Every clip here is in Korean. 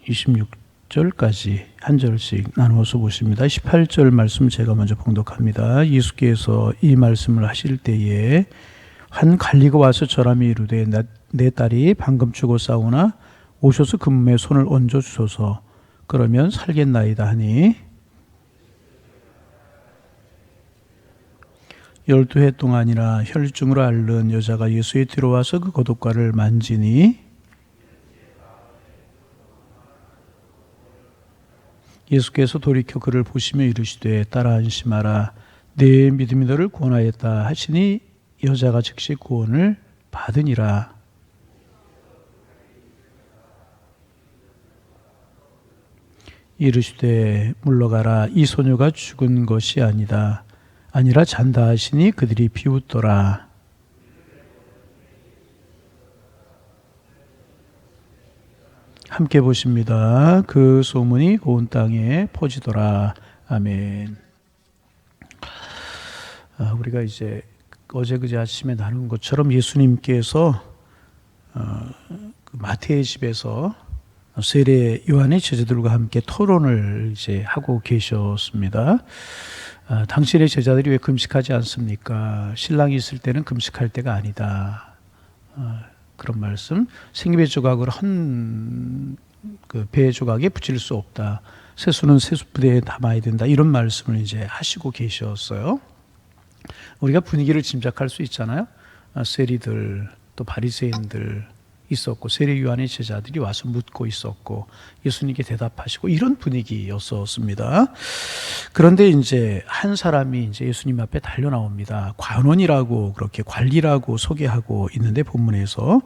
26절까지 한 절씩 나누어서 보십니다. 18절 말씀 제가 먼저 봉독합니다. 예수께서 이 말씀을 하실 때에 한 관리가 와서 저람이 이르되 내 딸이 방금 죽었사오나 오셔서 그 몸에 손을 얹어 주소서. 그러면 살겠나이다 하니 12해 동안이나 혈증으로 앓는 여자가 예수에 들어와서 그 겉옷과를 만지니 예수께서 돌이켜 그를 보시며 이르시되 딸아 안심하라 내 믿음이 너를 구원하였다 하시니 여자가 즉시 구원을 받으니라. 이르시되 물러가라 이 소녀가 죽은 것이 아니라 잔다 하시니 그들이 비웃더라. 함께 보십니다. 그 소문이 온 땅에 퍼지더라. 아멘. 우리가 이제 어제 그제 아침에 나눈 것처럼 예수님께서 마태의 집에서 세례 요한의 제자들과 함께 토론을 이제 하고 계셨습니다. 당신의 제자들이 왜 금식하지 않습니까? 신랑이 있을 때는 금식할 때가 아니다. 그런 말씀. 생기배 조각을 그 배 조각에 붙일 수 없다. 세수는 세수부대에 담아야 된다. 이런 말씀을 이제 하시고 계셨어요. 우리가 분위기를 짐작할 수 있잖아요. 세리들 또 바리새인들 있었고 세례 요한의 제자들이 와서 묻고 있었고 예수님께 대답하시고 이런 분위기였었습니다. 그런데 이제 한 사람이 이제 예수님 앞에 달려 나옵니다. 관원이라고 그렇게 관리라고 소개하고 있는데 본문에서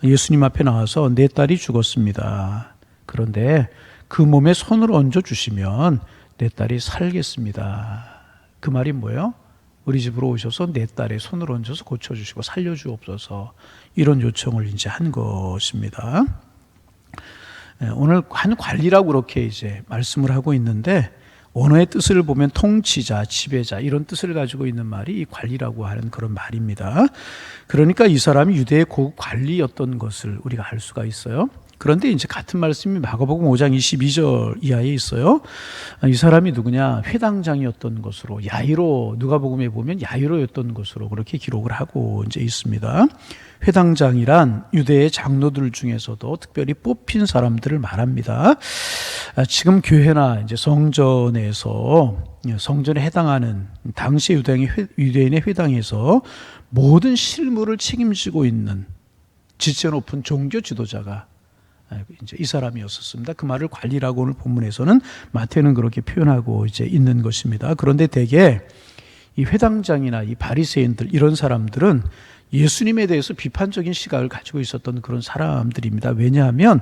예수님 앞에 나와서 내 딸이 죽었습니다. 그런데 그 몸에 손을 얹어 주시면 내 딸이 살겠습니다. 그 말이 뭐예요? 우리 집으로 오셔서 내 딸의 손을 얹어서 고쳐주시고 살려주옵소서 이런 요청을 이제 한 것입니다. 오늘 한 관리라고 그렇게 이제 말씀을 하고 있는데 원어의 뜻을 보면 통치자, 지배자 이런 뜻을 가지고 있는 말이 이 관리라고 하는 그런 말입니다. 그러니까 이 사람이 유대의 고급 관리였던 것을 우리가 알 수가 있어요. 그런데 이제 같은 말씀이 마가복음 5장 22절 이하에 있어요. 이 사람이 누구냐? 회당장이었던 것으로 야이로 누가복음에 보면 야이로였던 것으로 그렇게 기록을 하고 이제 있습니다. 회당장이란 유대의 장로들 중에서도 특별히 뽑힌 사람들을 말합니다. 지금 교회나 이제 성전에 해당하는 당시 유대인의 회당에서 모든 실무를 책임지고 있는 지체 높은 종교 지도자가 이제 이 사람이었었습니다. 그 말을 관리라고 오늘 본문에서는 마태는 그렇게 표현하고 이제 있는 것입니다. 그런데 대개 이 회당장이나 이 바리새인들 이런 사람들은 예수님에 대해서 비판적인 시각을 가지고 있었던 그런 사람들입니다. 왜냐하면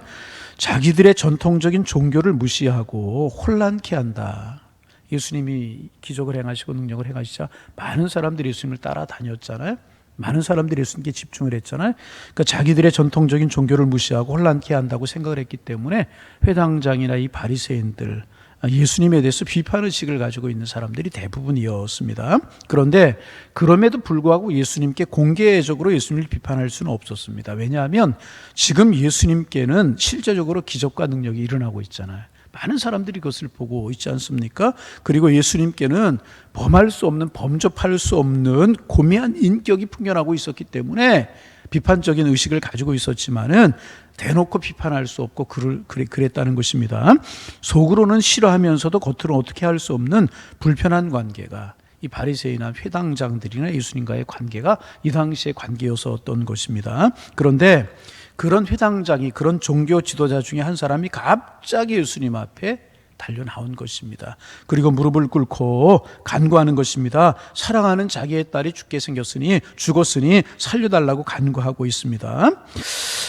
자기들의 전통적인 종교를 무시하고 혼란케 한다. 예수님이 기적을 행하시고 능력을 행하시자 많은 사람들이 예수님을 따라다녔잖아요. 많은 사람들이 예수님께 집중을 했잖아요. 그러니까 자기들의 전통적인 종교를 무시하고 혼란케 한다고 생각을 했기 때문에 회당장이나 이 바리새인들 예수님에 대해서 비판의식을 가지고 있는 사람들이 대부분이었습니다. 그런데 그럼에도 불구하고 예수님께 공개적으로 예수님을 비판할 수는 없었습니다. 왜냐하면 지금 예수님께는 실제적으로 기적과 능력이 일어나고 있잖아요. 많은 사람들이 그것을 보고 있지 않습니까? 그리고 예수님께는 범할 수 없는, 범접할 수 없는 고미한 인격이 풍겨나고 있었기 때문에 비판적인 의식을 가지고 있었지만은 대놓고 비판할 수 없고 그랬다는 것입니다. 속으로는 싫어하면서도 겉으로는 어떻게 할 수 없는 불편한 관계가 이 바리새인이나 회당장들이나 예수님과의 관계가 이 당시의 관계였었던 것입니다. 그런데 그런 회당장이 그런 종교 지도자 중에 한 사람이 갑자기 예수님 앞에 달려 나온 것입니다. 그리고 무릎을 꿇고 간구하는 것입니다. 사랑하는 자기의 딸이 죽었으니 살려달라고 간구하고 있습니다.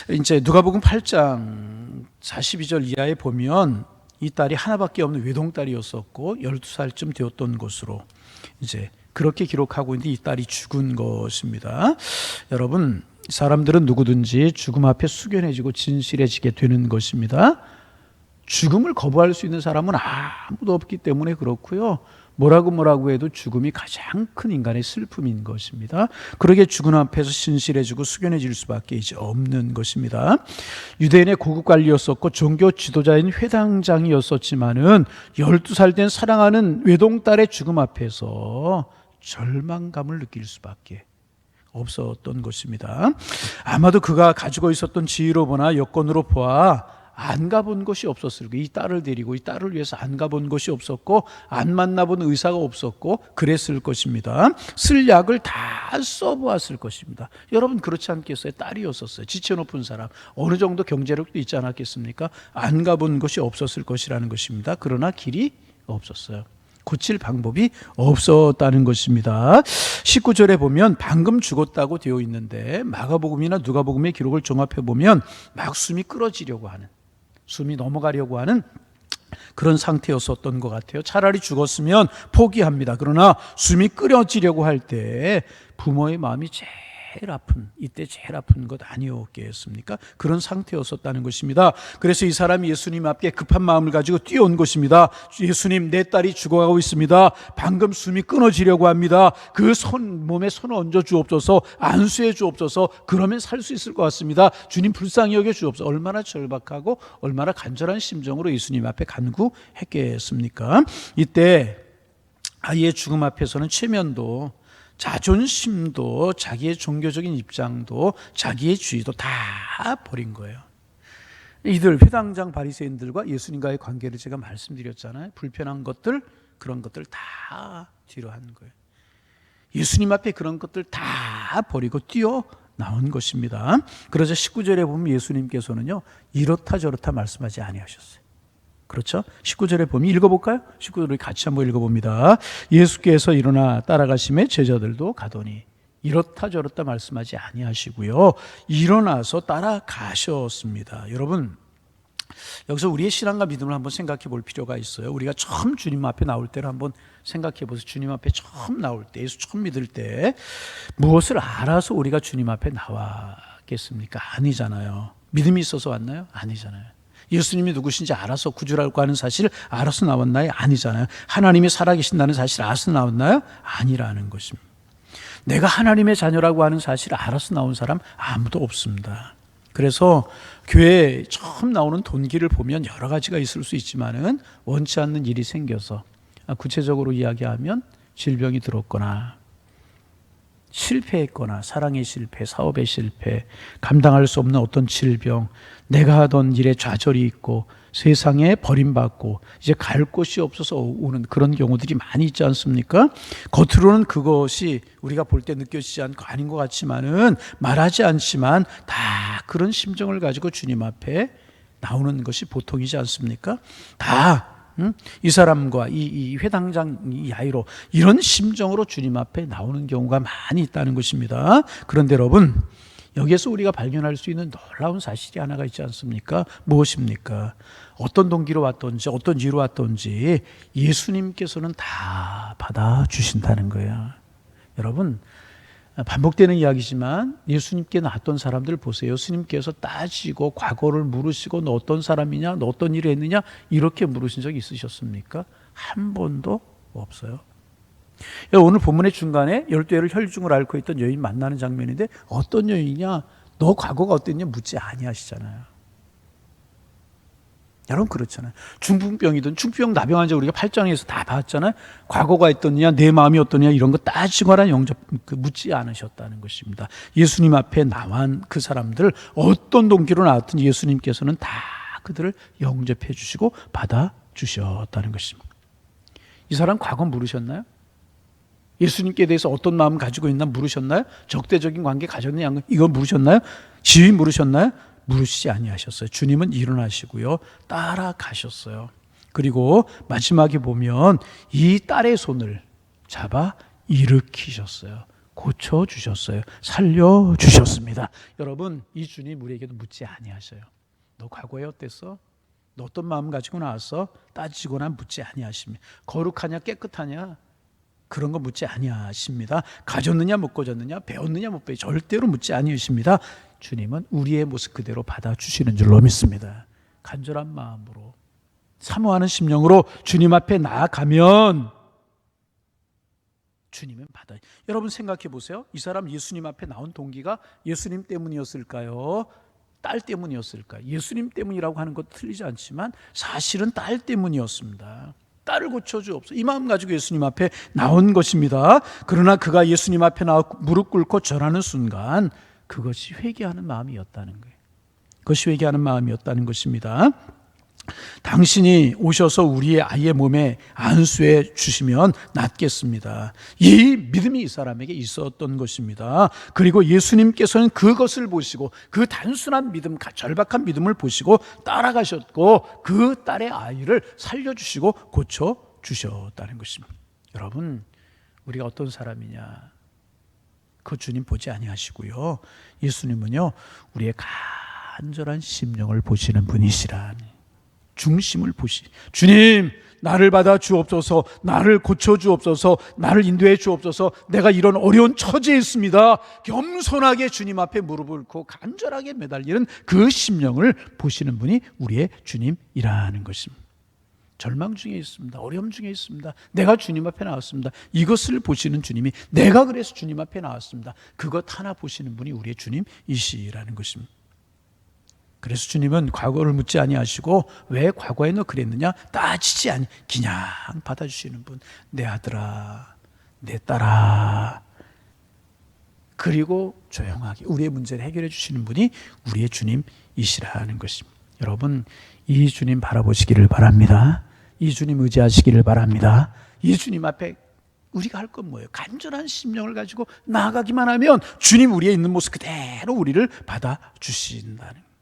이제 누가복음 8장 42절 이하에 보면 이 딸이 하나밖에 없는 외동딸이었었고 12살쯤 되었던 것으로 이제 그렇게 기록하고 있는데 이 딸이 죽은 것입니다. 여러분, 사람들은 누구든지 죽음 앞에 숙연해지고 진실해지게 되는 것입니다. 죽음을 거부할 수 있는 사람은 아무도 없기 때문에 그렇고요. 뭐라고 해도 죽음이 가장 큰 인간의 슬픔인 것입니다. 그러게 죽음 앞에서 신실해지고 숙연해질 수밖에 이제 없는 것입니다. 유대인의 고급 관리였었고 종교 지도자인 회당장이었었지만은 12살 된 사랑하는 외동딸의 죽음 앞에서 절망감을 느낄 수밖에 없었던 것입니다. 아마도 그가 가지고 있었던 지위로 보나 여건으로 보아 안 가본 곳이 없었을 거예요. 이 딸을 데리고 이 딸을 위해서 안 가본 곳이 없었고 안 만나본 의사가 없었고 그랬을 것입니다. 쓸 약을 다 써보았을 것입니다. 여러분 그렇지 않겠어요? 딸이었었어요. 지체 높은 사람, 어느 정도 경제력도 있지 않았겠습니까? 안 가본 곳이 없었을 것이라는 것입니다. 그러나 길이 없었어요. 고칠 방법이 없었다는 것입니다. 19절에 보면 방금 죽었다고 되어 있는데 마가복음이나 누가복음의 기록을 종합해 보면 막 숨이 끊어지려고 하는, 숨이 넘어가려고 하는 그런 상태였었던 것 같아요. 차라리 죽었으면 포기합니다. 그러나 숨이 끊어지려고 할 때 부모의 마음이 이때 제일 아픈 것 아니었겠습니까? 그런 상태였었다는 것입니다. 그래서 이 사람이 예수님 앞에 급한 마음을 가지고 뛰어온 것입니다. 예수님, 내 딸이 죽어가고 있습니다. 방금 숨이 끊어지려고 합니다. 그 몸에 손을 얹어 주옵소서, 안수해 주옵소서. 그러면 살 수 있을 것 같습니다. 주님 불쌍히 여겨 주옵소서. 얼마나 절박하고 얼마나 간절한 심정으로 예수님 앞에 간구했겠습니까? 이때 아이의 죽음 앞에서는 체면도, 자존심도, 자기의 종교적인 입장도, 자기의 주의도 다 버린 거예요. 이들 회당장 바리새인들과 예수님과의 관계를 제가 말씀드렸잖아요. 불편한 것들, 그런 것들 다 뒤로 한 거예요. 예수님 앞에 그런 것들 다 버리고 뛰어 나온 것입니다. 그러자 19절에 보면 예수님께서는요, 이렇다 저렇다 말씀하지 아니하셨어요. 그렇죠? 19절에 보면 읽어볼까요? 19절을 같이 한번 읽어봅니다. 예수께서 일어나 따라가심에 제자들도 가더니 이렇다 저렇다 말씀하지 아니하시고요, 일어나서 따라가셨습니다. 여러분, 여기서 우리의 신앙과 믿음을 한번 생각해 볼 필요가 있어요. 우리가 처음 주님 앞에 나올 때를 한번 생각해 보세요. 주님 앞에 처음 나올 때, 예수 처음 믿을 때 무엇을 알아서 우리가 주님 앞에 나왔겠습니까? 아니잖아요. 믿음이 있어서 왔나요? 아니잖아요. 예수님이 누구신지 알아서 구주라고 하는 사실을 알아서 나왔나요? 아니잖아요. 하나님이 살아계신다는 사실을 알아서 나왔나요? 아니라는 것입니다. 내가 하나님의 자녀라고 하는 사실을 알아서 나온 사람 아무도 없습니다. 그래서 교회에 처음 나오는 동기를 보면 여러 가지가 있을 수 있지만은 원치 않는 일이 생겨서, 구체적으로 이야기하면 질병이 들었거나 실패했거나, 사랑의 실패, 사업의 실패, 감당할 수 없는 어떤 질병, 내가 하던 일에 좌절이 있고 세상에 버림받고 이제 갈 곳이 없어서 오는 그런 경우들이 많이 있지 않습니까? 겉으로는 그것이 우리가 볼 때 느껴지지 않고 아닌 것 같지만은, 말하지 않지만 다 그런 심정을 가지고 주님 앞에 나오는 것이 보통이지 않습니까? 다 이 사람과 이 회당장 이 야이로 이런 심정으로 주님 앞에 나오는 경우가 많이 있다는 것입니다. 그런데 여러분, 여기에서 우리가 발견할 수 있는 놀라운 사실이 하나가 있지 않습니까? 무엇입니까? 어떤 동기로 왔던지 어떤 이유로 왔던지 예수님께서는 다 받아주신다는 거예요. 여러분, 반복되는 이야기지만 예수님께 나왔던 사람들 보세요. 예수님께서 따지고 과거를 물으시고 너 어떤 사람이냐, 너 어떤 일을 했느냐 이렇게 물으신 적이 있으셨습니까? 한 번도 없어요. 오늘 본문의 중간에 12해를 혈중을 앓고 있던 여인 만나는 장면인데, 어떤 여인이냐, 너 과거가 어땠냐 묻지 아니하시잖아요. 여러분 그렇잖아요. 중풍병이든 중풍병 나병 환자 우리가 8장에서 다 봤잖아요. 과거가 어떠냐, 내 마음이 어떠냐 이런 거 따지거나 묻지 않으셨다는 것입니다. 예수님 앞에 나온 그 사람들 어떤 동기로 나왔든 예수님께서는 다 그들을 영접해 주시고 받아주셨다는 것입니다. 이 사람 과거 물으셨나요? 예수님께 대해서 어떤 마음 가지고 있나 물으셨나요? 적대적인 관계 가졌느냐 이거 물으셨나요? 지위 물으셨나요? 물으시지 아니하셨어요. 주님은 일어나시고요, 따라가셨어요. 그리고 마지막에 보면 이 딸의 손을 잡아 일으키셨어요. 고쳐주셨어요. 살려주셨습니다. 여러분, 이 주님 우리에게도 묻지 아니하셔요. 너 과거에 어땠어? 너 어떤 마음 가지고 나왔어? 따지거나 묻지 아니하십니다. 거룩하냐 깨끗하냐 그런 거 묻지 아니하십니다. 가졌느냐 못 가졌느냐, 배웠느냐 못 배웠느냐 절대로 묻지 아니하십니다. 주님은 우리의 모습 그대로 받아주시는 줄로 믿습니다. 간절한 마음으로 사모하는 심령으로 주님 앞에 나아가면 주님은 받아요. 여러분 생각해 보세요. 이 사람 예수님 앞에 나온 동기가 예수님 때문이었을까요? 딸 때문이었을까요? 예수님 때문이라고 하는 것도 틀리지 않지만 사실은 딸 때문이었습니다. 딸을 고쳐주옵소서. 이 마음 가지고 예수님 앞에 나온 것입니다. 그러나 그가 예수님 앞에 나와 무릎 꿇고 절하는 순간 그것이 회개하는 마음이었다는 거예요. 그것이 회개하는 마음이었다는 것입니다. 당신이 오셔서 우리의 아이의 몸에 안수해 주시면 낫겠습니다. 이 믿음이 이 사람에게 있었던 것입니다. 그리고 예수님께서는 그것을 보시고 그 단순한 믿음, 절박한 믿음을 보시고 따라가셨고 그 딸의 아이를 살려주시고 고쳐주셨다는 것입니다. 여러분, 우리가 어떤 사람이냐, 그 주님 보지 아니하시고요, 예수님은요 우리의 간절한 심령을 보시는 분이시라니, 중심을 보시. 주님, 나를 받아 주옵소서, 나를 고쳐 주옵소서, 나를 인도해 주옵소서. 내가 이런 어려운 처지에 있습니다. 겸손하게 주님 앞에 무릎을 꿇고 간절하게 매달리는 그 심령을 보시는 분이 우리의 주님이라는 것입니다. 절망 중에 있습니다. 어려움 중에 있습니다. 내가 주님 앞에 나왔습니다. 이것을 보시는 주님이, 내가 그래서 주님 앞에 나왔습니다. 그것 하나 보시는 분이 우리의 주님이시라는 것입니다. 그래서 주님은 과거를 묻지 아니하시고 왜 과거에 너 그랬느냐 따지지 아니, 그냥 받아주시는 분. 내 아들아, 내 딸아. 그리고 조용하게 우리의 문제를 해결해 주시는 분이 우리의 주님이시라는 것입니다. 여러분, 이 주님 바라보시기를 바랍니다. 이 주님 의지하시기를 바랍니다. 이 주님 앞에 우리가 할 건 뭐예요? 간절한 심령을 가지고 나아가기만 하면 주님 우리의 있는 모습 그대로 우리를 받아주신다는 거예요.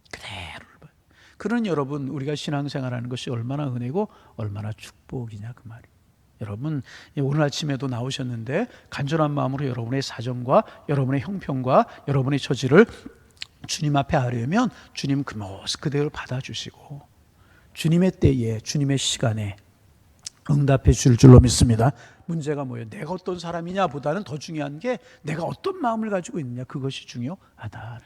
그대로를 봐요. 그러니 여러분, 우리가 신앙생활하는 것이 얼마나 은혜고 얼마나 축복이냐 그 말이에요. 여러분, 오늘 아침에도 나오셨는데 간절한 마음으로 여러분의 사정과 여러분의 형편과 여러분의 처지를 주님 앞에 하려면 주님 그 모습 그대로 받아주시고 주님의 때에 주님의 시간에 응답해 줄 줄로 믿습니다. 문제가 뭐예요? 내가 어떤 사람이냐 보다는 더 중요한 게 내가 어떤 마음을 가지고 있느냐, 그것이 중요하다.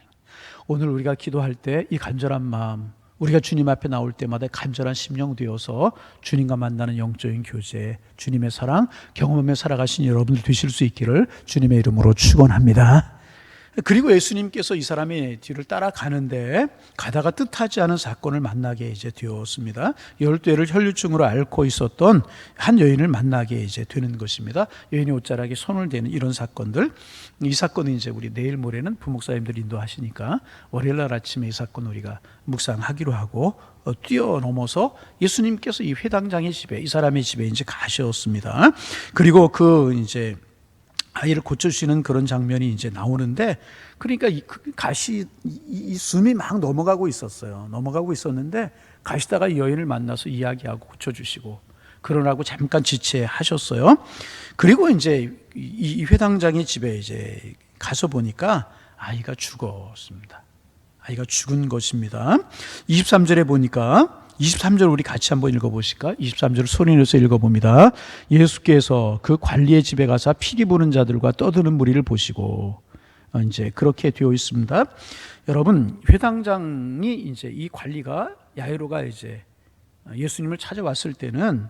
오늘 우리가 기도할 때 이 간절한 마음, 우리가 주님 앞에 나올 때마다 간절한 심령 되어서 주님과 만나는 영적인 교제, 주님의 사랑 경험하며 살아가신 여러분들 되실 수 있기를 주님의 이름으로 축원합니다. 그리고 예수님께서 이 사람의 뒤를 따라가는데 가다가 뜻하지 않은 사건을 만나게 이제 되었습니다. 12해를 혈류증으로 앓고 있었던 한 여인을 만나게 이제 되는 것입니다. 여인이 옷자락에 손을 대는 이런 사건들. 이 사건은 이제 우리 내일 모레는 부목사님들이 인도하시니까 월요일 날 아침에 이 사건 우리가 묵상하기로 하고 뛰어넘어서 예수님께서 이 회당장의 집에, 이 사람의 집에 이제 가셨습니다. 그리고 그 이제 아이를 고쳐주시는 그런 장면이 이제 나오는데, 그러니까 이 숨이 막 넘어가고 있었어요. 넘어가고 있었는데 가시다가 이 여인을 만나서 이야기하고 고쳐주시고 그러라고 잠깐 지체하셨어요. 그리고 이제 이 회당장의 집에 이제 가서 보니까 아이가 죽었습니다. 아이가 죽은 것입니다. 23절에 보니까 23절 우리 같이 한번 읽어보실까? 23절을 소리 내서 읽어봅니다. 예수께서 그 관리의 집에 가서 피리 부는 자들과 떠드는 무리를 보시고, 이제 그렇게 되어 있습니다. 여러분, 회당장이 이제 이 관리가, 야이로가 이제 예수님을 찾아왔을 때는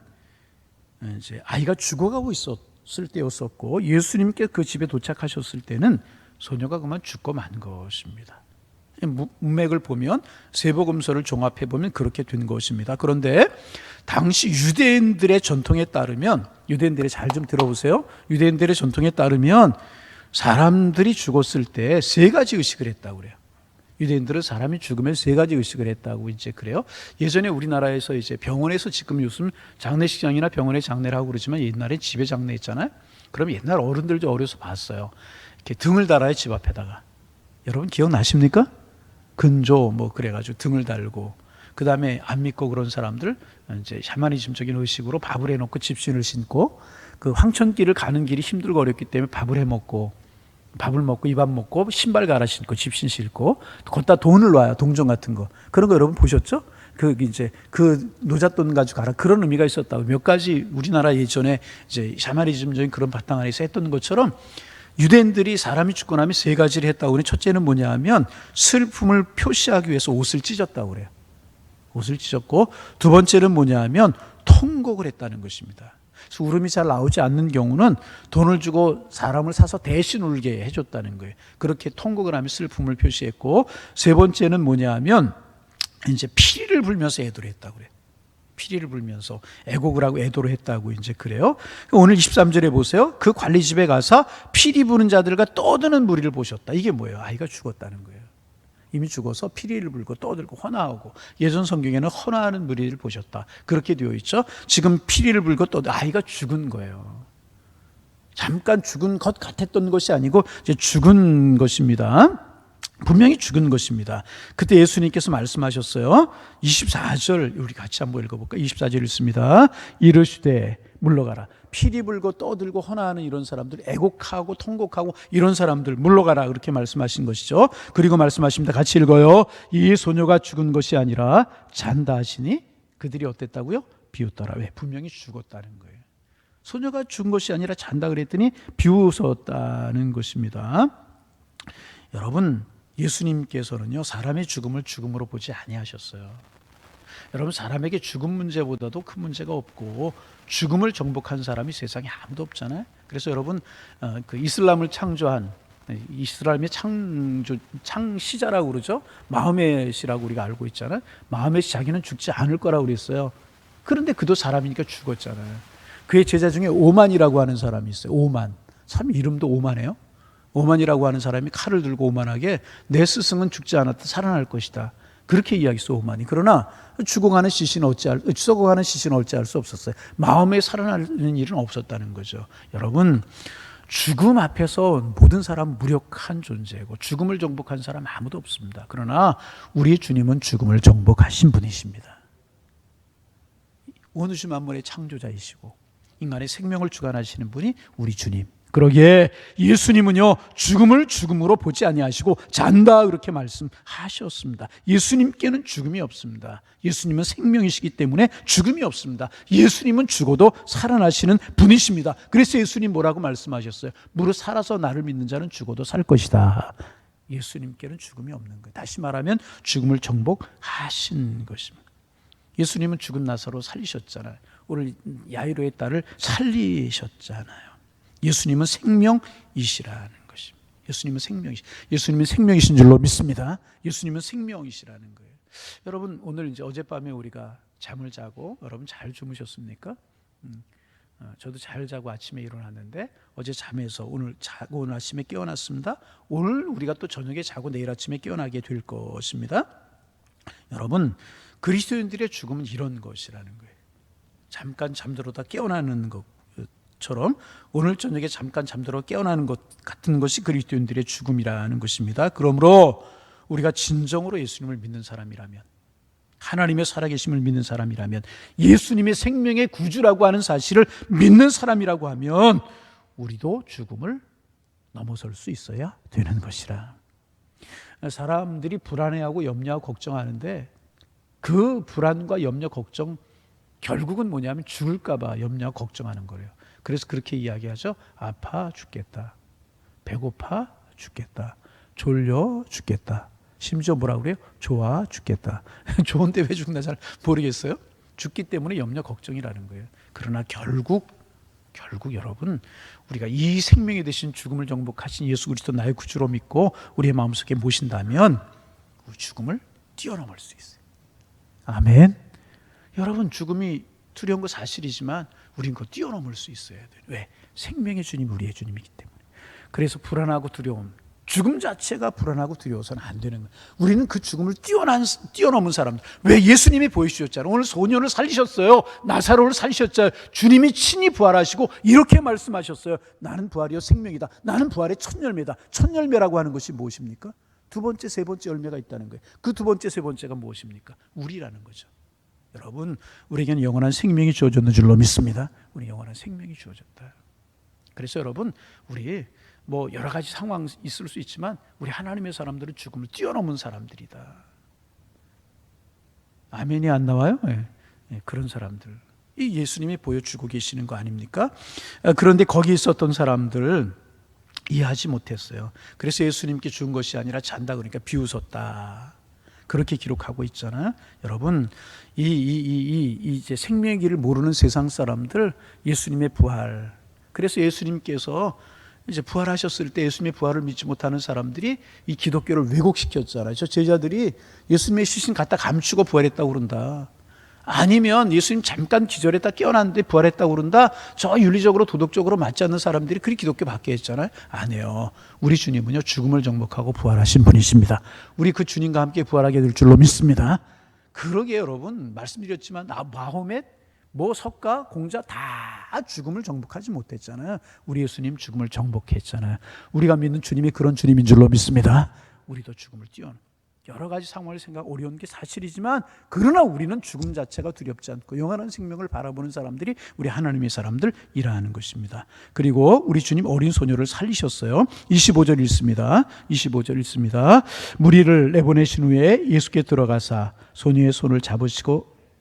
이제 아이가 죽어가고 있었을 때였었고, 예수님께 그 집에 도착하셨을 때는 소녀가 그만 죽고 만 것입니다. 문맥을 보면, 세보금서를 종합해 보면 그렇게 된 것입니다. 그런데 당시 유대인들의 전통에 따르면, 유대인들의 잘 좀 들어보세요. 유대인들의 전통에 따르면 사람들이 죽었을 때 세 가지 의식을 했다고 그래요. 유대인들은 사람이 죽으면 세 가지 의식을 했다고 이제 그래요. 예전에 우리나라에서 이제 병원에서 지금 요즘 장례식장이나 병원에 장례를 하고 그러지만 옛날에 집에 장례했잖아요. 그럼 옛날 어른들도 어려서 봤어요. 이렇게 등을 달아요, 집 앞에다가. 여러분 기억나십니까? 근조 뭐 그래가지고 등을 달고, 그 다음에 안 믿고 그런 사람들 이제 샤머니즘적인 의식으로 밥을 해놓고 집신을 신고, 그 황천길을 가는 길이 힘들고 어렵기 때문에 밥을 먹고 이 밥 먹고 신발 갈아 신고 집신 신고 걷다 돈을 놔요. 동전 같은 거, 그런 거 여러분 보셨죠? 그 이제 그 노잣돈 가지고 가라, 그런 의미가 있었다고. 몇 가지 우리나라 예전에 이제 샤머니즘적인 그런 바탕 안에서 했던 것처럼 유대인들이 사람이 죽고 나면 세 가지를 했다고 그래요. 첫째는 뭐냐 하면 슬픔을 표시하기 위해서 옷을 찢었다고 그래요. 옷을 찢었고, 두 번째는 뭐냐 하면 통곡을 했다는 것입니다. 그래서 울음이 잘 나오지 않는 경우는 돈을 주고 사람을 사서 대신 울게 해줬다는 거예요. 그렇게 통곡을 하며 슬픔을 표시했고, 세 번째는 뭐냐 하면 이제 피리를 불면서 애도를 했다고 그래요. 피리를 불면서 애곡을 하고 애도를 했다고 이제 그래요. 오늘 23절에 보세요. 그 관리 집에 가서 피리 부는 자들과 떠드는 무리를 보셨다. 이게 뭐예요? 아이가 죽었다는 거예요. 이미 죽어서 피리를 불고 떠들고 헌화하고, 예전 성경에는 헌화하는 무리를 보셨다. 그렇게 되어 있죠. 지금 피리를 불고 아이가 죽은 거예요. 잠깐 죽은 것 같았던 것이 아니고 이제 죽은 것입니다. 분명히 죽은 것입니다. 그때 예수님께서 말씀하셨어요. 24절 우리 같이 한번 읽어볼까요? 24절 읽습니다. 이르시되 물러가라. 피리 불고 떠들고 헌화하는 이런 사람들, 애곡하고 통곡하고 이런 사람들 물러가라, 그렇게 말씀하신 것이죠. 그리고 말씀하십니다. 같이 읽어요. 이 소녀가 죽은 것이 아니라 잔다 하시니 그들이 어땠다고요? 비웃더라. 왜? 분명히 죽었다는 거예요. 소녀가 죽은 것이 아니라 잔다 그랬더니 비웃었다는 것입니다. 여러분, 예수님께서는요, 사람의 죽음을 죽음으로 보지 아니하셨어요. 여러분, 사람에게 죽음 문제보다도 큰 문제가 없고 죽음을 정복한 사람이 세상에 아무도 없잖아요. 그래서 여러분, 그 이슬람을 창조한, 이스라엘의 창시자라고 그러죠. 마흐멧이라고 우리가 알고 있잖아요. 마흐멧이 자기는 죽지 않을 거라고 그랬어요. 그런데 그도 사람이니까 죽었잖아요. 그의 제자 중에 오만이라고 하는 사람이 있어요. 오만. 참 이름도 오만해요. 오만이라고 하는 사람이 칼을 들고 오만하게 내 스승은 죽지 않았다, 살아날 것이다, 그렇게 이야기했어, 오만이. 그러나 죽어가는 시신은 어찌할 수 없었어요. 마음에 살아나는 일은 없었다는 거죠. 여러분, 죽음 앞에서 모든 사람 무력한 존재고 죽음을 정복한 사람 아무도 없습니다. 그러나 우리 주님은 죽음을 정복하신 분이십니다. 원우주 만물의 창조자이시고 인간의 생명을 주관하시는 분이 우리 주님. 그러기에 예수님은요, 죽음을 죽음으로 보지 아니하시고 잔다, 그렇게 말씀하셨습니다. 예수님께는 죽음이 없습니다. 예수님은 생명이시기 때문에 죽음이 없습니다. 예수님은 죽어도 살아나시는 분이십니다. 그래서 예수님 뭐라고 말씀하셨어요? 무릇 살아서 나를 믿는 자는 죽어도 살 것이다. 예수님께는 죽음이 없는 거예요. 다시 말하면 죽음을 정복하신 것입니다. 예수님은 죽은 나사로 살리셨잖아요. 오늘 야이로의 딸을 살리셨잖아요. 예수님은 생명이시라는 것입니다. 예수님은 생명이신 줄로 믿습니다. 예수님은 생명이시라는 거예요. 여러분, 오늘 이제 어젯밤에 우리가 잠을 자고, 여러분 잘 주무셨습니까? 저도 잘 자고 아침에 일어났는데, 어제 잠에서 오늘 자고 오늘 아침에 깨어났습니다. 오늘 우리가 또 저녁에 자고 내일 아침에 깨어나게 될 것입니다. 여러분, 그리스도인들의 죽음은 이런 것이라는 거예요. 잠깐 잠들어다 깨어나는 것처럼 오늘 저녁에 잠깐 잠들어 깨어나는 것 같은 것이 그리스도인들의 죽음이라는 것입니다. 그러므로 우리가 진정으로 예수님을 믿는 사람이라면, 하나님의 살아계심을 믿는 사람이라면, 예수님의 생명의 구주라고 하는 사실을 믿는 사람이라고 하면 우리도 죽음을 넘어설 수 있어야 되는 것이라. 사람들이 불안해하고 염려하고 걱정하는데 그 불안과 염려, 걱정 결국은 뭐냐면 죽을까 봐 염려하고 걱정하는 거예요. 그래서 그렇게 이야기하죠. 아파 죽겠다, 배고파 죽겠다, 졸려 죽겠다, 심지어 뭐라고 그래요? 좋아 죽겠다. 좋은데 왜 죽나 잘 모르겠어요. 죽기 때문에 염려 걱정이라는 거예요. 그러나 결국 여러분, 우리가 이 생명이 되신 죽음을 정복하신 예수 그리스도 나의 구주로 믿고 우리의 마음속에 모신다면 그 죽음을 뛰어넘을 수 있어요. 아멘. 여러분, 죽음이 두려운 거 사실이지만 우린 그거 뛰어넘을 수 있어야 돼요. 왜? 생명의 주님이 우리의 주님이기 때문에. 그래서 불안하고 두려움, 죽음 자체가 불안하고 두려워서는 안 되는 거예요. 우리는 그 죽음을 뛰어넘은 사람들. 왜? 예수님이 보여주셨잖아요. 오늘 소년을 살리셨어요. 나사로를 살리셨잖아요. 주님이 친히 부활하시고 이렇게 말씀하셨어요. 나는 부활이요 생명이다. 나는 부활의 첫 열매다. 첫 열매라고 하는 것이 무엇입니까? 두 번째, 세 번째 열매가 있다는 거예요. 그 두 번째, 세 번째가 무엇입니까? 우리라는 거죠. 여러분, 우리에게는 영원한 생명이 주어졌는 줄로 믿습니다. 우리 영원한 생명이 주어졌다. 그래서 여러분, 우리 뭐 여러 가지 상황 있을 수 있지만 우리 하나님의 사람들은 죽음을 뛰어넘은 사람들이다. 아멘이 안 나와요? 네. 그런 사람들, 이 예수님이 보여주고 계시는 거 아닙니까? 그런데 거기 있었던 사람들을 이해하지 못했어요. 그래서 예수님께 죽은 것이 아니라 잔다 그러니까 비웃었다. 그렇게 기록하고 있잖아요. 여러분, 이제 생명의 길을 모르는 세상 사람들, 예수님의 부활. 그래서 예수님께서 이제 부활하셨을 때 예수님의 부활을 믿지 못하는 사람들이 이 기독교를 왜곡시켰잖아요. 저 제자들이 예수님의 시신 갖다 감추고 부활했다고 그런다. 아니면 예수님 잠깐 기절했다 깨어났는데 부활했다고 그런다. 저 윤리적으로 도덕적으로 맞지 않는 사람들이 그리 기독교 받게 했잖아요. 아니에요. 우리 주님은요, 죽음을 정복하고 부활하신 분이십니다. 우리 그 주님과 함께 부활하게 될 줄로 믿습니다. 그러게 여러분, 말씀드렸지만 마호멧, 석가, 공자 다 죽음을 정복하지 못했잖아요. 우리 예수님 죽음을 정복했잖아요. 우리가 믿는 주님이 그런 주님인 줄로 믿습니다. 우리도 죽음을 뛰어넘는 여러 가지 상황을 어려운 게 사실이지만, 그러나 우리는 죽음 자체가 두렵지 않고 영원한 생명을 바라보는 사람들이 우리 하나님의 사람들이라는 것입니다. 그리고 우리 주님 어린 소녀를 살리셨어요. 25절 읽습니다. 25절 읽습니다. 무리를 내보내신 후에 예수께 들어가사 소녀의 손을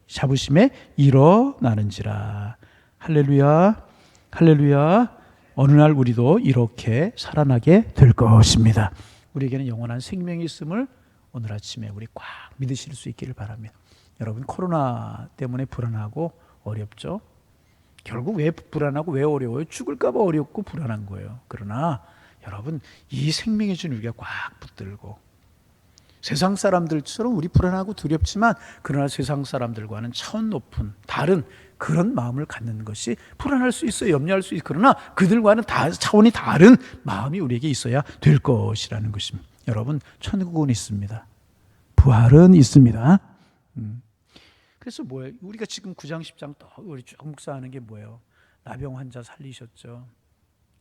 잡으심에 일어나는지라. 할렐루야, 할렐루야. 어느 날 우리도 이렇게 살아나게 될 것입니다. 우리에게는 영원한 생명이 있음을 오늘 아침에 우리 꽉 믿으실 수 있기를 바랍니다. 여러분, 코로나 때문에 불안하고 어렵죠? 결국 왜 불안하고 왜 어려워요? 죽을까 봐 어렵고 불안한 거예요. 그러나 여러분, 이 생명의 준 우리가 꽉 붙들고, 세상 사람들처럼 우리 불안하고 두렵지만 그러나 세상 사람들과는 차원 높은 다른 그런 마음을 갖는 것이, 불안할 수 있어요, 염려할 수 있어요. 그러나 그들과는 차원이 다른 마음이 우리에게 있어야 될 것이라는 것입니다. 여러분, 천국은 있습니다. 부활은 있습니다. 그래서 뭐예요? 우리가 지금 9장 10장 또 우리 쭉 묵상하는 게 뭐예요? 나병 환자 살리셨죠.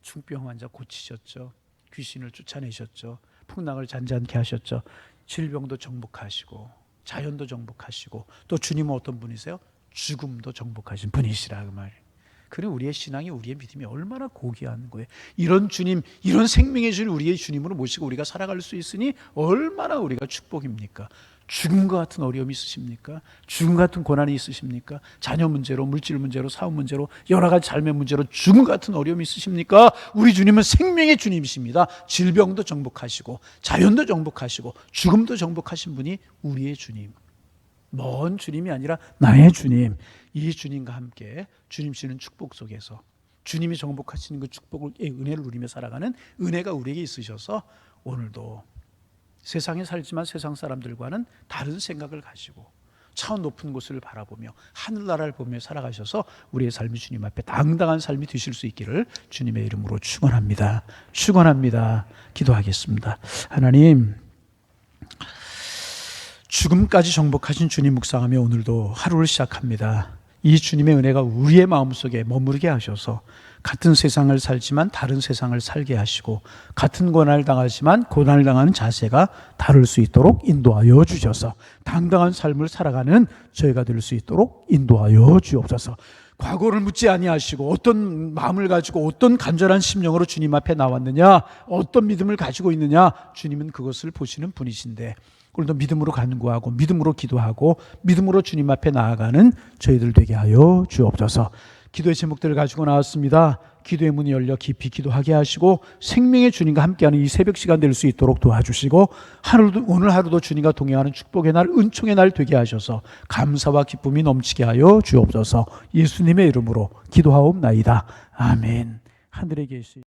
중병 환자 고치셨죠. 귀신을 쫓아내셨죠. 풍랑을 잔잔케 하셨죠. 질병도 정복하시고 자연도 정복하시고, 또 주님은 어떤 분이세요? 죽음도 정복하신 분이시라, 그 말이에요. 그래, 우리의 신앙이, 우리의 믿음이 얼마나 고귀한 거예요. 이런 주님, 이런 생명의 주님, 우리의 주님으로 모시고 우리가 살아갈 수 있으니 얼마나 우리가 축복입니까? 죽음과 같은 어려움이 있으십니까? 죽음 같은 고난이 있으십니까? 자녀 문제로, 물질 문제로, 사업 문제로, 여러 가지 삶의 문제로 죽음 같은 어려움이 있으십니까? 우리 주님은 생명의 주님이십니다. 질병도 정복하시고 자연도 정복하시고 죽음도 정복하신 분이 우리의 주님, 먼 주님이 아니라 나의 주님. 이 주님과 함께 주님 주시는 축복 속에서 주님이 정복하시는 그 축복의 은혜를 누리며 살아가는 은혜가 우리에게 있으셔서 오늘도 세상에 살지만 세상 사람들과는 다른 생각을 가지고 차원 높은 곳을 바라보며 하늘나라를 보며 살아가셔서 우리의 삶이 주님 앞에 당당한 삶이 되실 수 있기를 주님의 이름으로 축원합니다. 축원합니다. 기도하겠습니다. 하나님, 죽음까지 정복하신 주님 묵상하며 오늘도 하루를 시작합니다. 이 주님의 은혜가 우리의 마음속에 머무르게 하셔서 같은 세상을 살지만 다른 세상을 살게 하시고, 같은 고난을 당하지만 고난을 당하는 자세가 다를 수 있도록 인도하여 주셔서 당당한 삶을 살아가는 저희가 될 수 있도록 인도하여 주옵소서. 과거를 묻지 아니하시고 어떤 마음을 가지고 어떤 간절한 심령으로 주님 앞에 나왔느냐, 어떤 믿음을 가지고 있느냐, 주님은 그것을 보시는 분이신데, 오늘도 믿음으로 간구하고 믿음으로 기도하고 믿음으로 주님 앞에 나아가는 저희들 되게 하여 주옵소서. 기도의 제목들을 가지고 나왔습니다. 기도의 문이 열려 깊이 기도하게 하시고 생명의 주님과 함께하는 이 새벽 시간 될 수 있도록 도와주시고, 오늘 하루도 주님과 동행하는 축복의 날, 은총의 날 되게 하셔서 감사와 기쁨이 넘치게 하여 주옵소서. 예수님의 이름으로 기도하옵나이다. 아멘. 하늘에 계시